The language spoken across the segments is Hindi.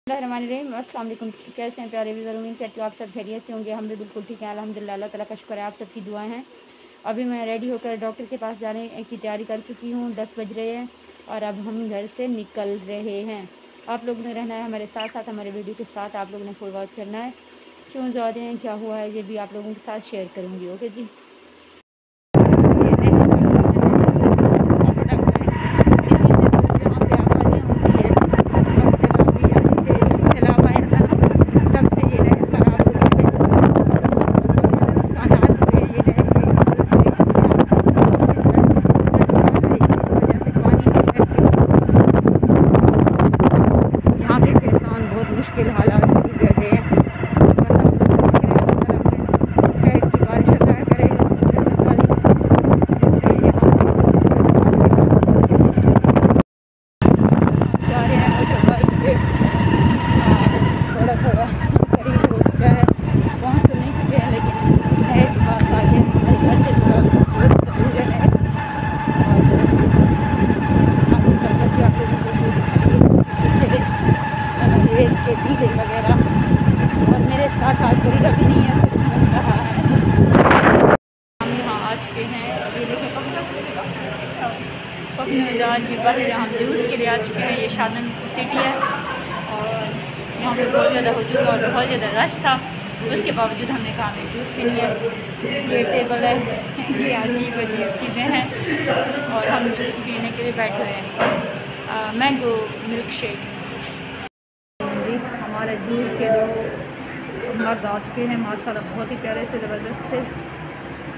बिस्मिल्लाहिर्रहमानिर्रहीम। अस्सलाम वालेकुम। कैसे हैं प्यारे व्यूअर? उम्मीद करती हूँ आप सब खैरियत से होंगे। हम भी बिल्कुल ठीक हैं अल्हम्दुलिल्लाह। अल्लाह ताला का शुक्र है, आप सबकी दुआएं हैं। अभी मैं रेडी होकर डॉक्टर के पास जाने की तैयारी कर चुकी हूँ। 10 बज रहे हैं और अब हम घर से निकल रहे हैं। आप लोगों ने रहना है हमारे साथ साथ, हमारे वीडियो के साथ आप लोगों ने फुल वॉच करना है। क्यों जा रहे हैं, क्या हुआ है, ये भी आप लोगों के साथ शेयर करूँगी। ओके जी। मुश्किल हालात से गुजर रहे हैं। थोड़ा थोड़ा करीब हो चुका है, पहुँच तो नहीं चुके हैं लेकिन नहर के पास आ गए। हमारे घर से थोड़ा बहुत दूर है नहर और आगे चल कर के आप लोगों को रेत के टीले वगैरह। और मेरे साथ आज कोई भी नहीं है, सिर्फ घूम रहा है। हम यहाँ आ चुके हैं। ये देखिए पकने की बाहर हम जूस के लिए आ चुके हैं। ये शादन सिटी है और यहाँ पे बहुत ज़्यादा हजूम और बहुत ज़्यादा रश था। उसके बावजूद हमने कहा हमें जूस पी लिया। ये टेबल है, ये अजीब अजीब चीज़ें हैं और हम जूस पीने के लिए बैठे हुए हैं। Mango milk shake. हमारे जूस के दो मर्द आ चुके हैं माशाल्लाह, बहुत ही प्यारे से, ज़बरदस्त से।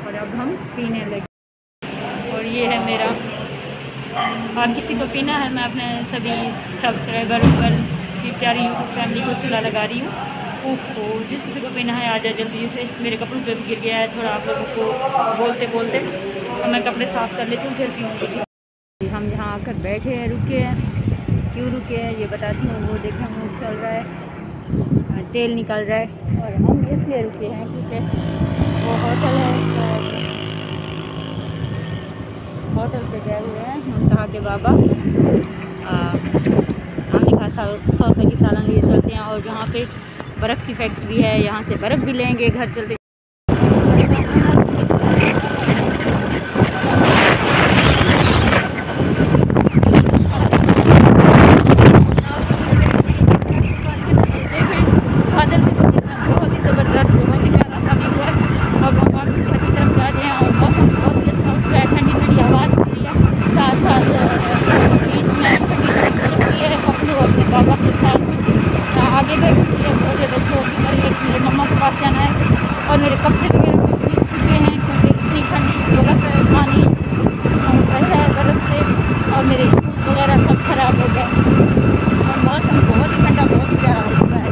और अब हम पीने लगे। और ये है मेरा, आप किसी को पीना है, मैं अपने सभी सब्सक्राइबरों पर की प्यारी यूट्यूब फैमिली को सुला लगा रही हूँ। ओहो, जिस किसी को पीना है आ जाए जल्दी से। मेरे कपड़ों पे भी गिर गया है थोड़ा, आप लोगों को बोलते बोलते। और मैं कपड़े साफ़ कर लेती हूँ फिर पीऊँगी। हम यहाँ आकर बैठे हैं, रुके हैं। क्यों रुके हैं ये बताती हूँ। वो देखें मुँह चल रहा है, तेल निकल रहा है। और हम इसलिए रुके हैं क्योंकि वो होटल है, होटल पे गए हुए हैं मुंतहा के बाबा। हमने कहा 100 रुपये की सालन लिए चलते हैं। और जहाँ पे बर्फ़ की फैक्ट्री है, यहाँ से बर्फ़ भी लेंगे घर चलते। आगे बैठ चुकी है, बहुत ज़्यादा छोटी मेरे मम्मा के पास जाना है। और मेरे कपड़े वगैरह भी भीग चुके हैं क्योंकि इतनी ठंडी बर्फ़ है, पानी है बर्फ़ से। और मेरे शूज़ वगैरह सब खराब हो गए। और मौसम बहुत ही ठंडा, बहुत ही प्यारा हो चुका है।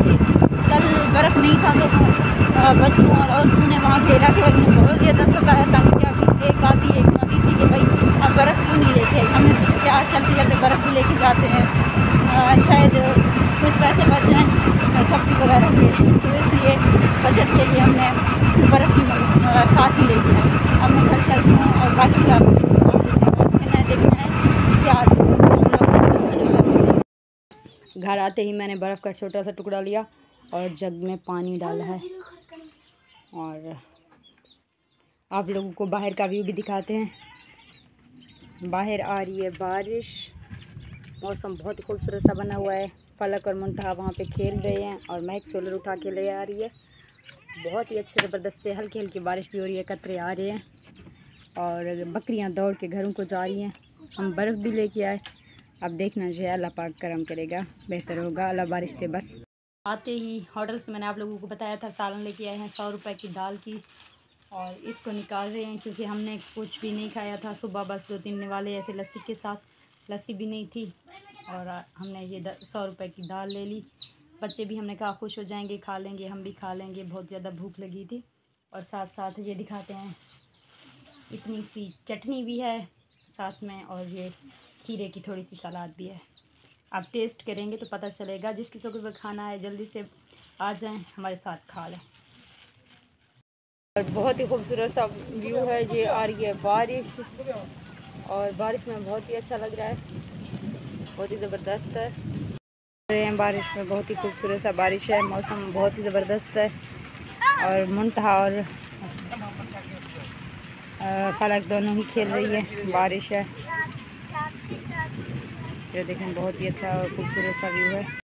कल बर्फ़ नहीं था तो बच्चों और औरतों ने वहाँ के इलाके वालों ने बहुत ज़्यादा सताया, तंग किया कि एक आती थी कि भाई आप बर्फ़ क्यों नहीं लेके। हमने सोचा कि आज चलते चलते बर्फ़ भी लेके जाते हैं, शायद कुछ पैसे बच जाएँ सब्ज़ी वगैरह के। तो इसलिए बचत के लिए हमने बर्फ़ की साथ ही लेके आए। अब मैं घर चलती हूँ और बाकी का देखना है क्या। घर आते ही मैंने बर्फ़ का छोटा सा टुकड़ा लिया और जग में पानी डाला है। और आप लोगों को बाहर का व्यू भी दिखाते हैं। बाहर आ रही है बारिश, मौसम बहुत ही खूबसूरत सा बना हुआ है। फलक और मुंतहा वहाँ पे खेल रहे हैं और महक सोलर उठा के ले आ रही है। बहुत ही अच्छे ज़बरदस्त से हल्की हल्की बारिश भी हो रही है, कतरे आ रहे हैं और बकरियाँ दौड़ के घरों को जा रही हैं। हम बर्फ़ भी लेके आए। अब देखना जो है अल्लाह पाक करम करेगा, बेहतर होगा। अल्लाह बारिश थे बस। आते ही होटल से मैंने आप लोगों को बताया था सालन लेके आए हैं 100 रुपये की दाल की। और इसको निकाल रहे हैं क्योंकि हमने कुछ भी नहीं खाया था सुबह, बस 2-3 निवाले ऐसे लस्सी के साथ, लस्सी भी नहीं थी। और हमने ये 100 रुपये की दाल ले ली। बच्चे भी हमने कहा खुश हो जाएंगे, खा लेंगे, हम भी खा लेंगे, बहुत ज़्यादा भूख लगी थी। और साथ साथ ये दिखाते हैं इतनी सी चटनी भी है साथ में, और ये खीरे की थोड़ी सी सलाद भी है। आप टेस्ट करेंगे तो पता चलेगा। जिस किसी को खाना है जल्दी से आ जाएं, हमारे साथ खा लें। और बहुत ही खूबसूरत सा व्यू है। ये आ रही है बारिश और बारिश में बहुत ही अच्छा लग रहा है, बहुत ही ज़बरदस्त है। रहे हैं बारिश में, बहुत ही खूबसूरत सा बारिश है। मौसम बहुत ही ज़बरदस्त है और मुंतहा और फलक दोनों ही खेल रही है। बारिश है, ये देखें बहुत ही अच्छा और खूबसूरत सा व्यू है।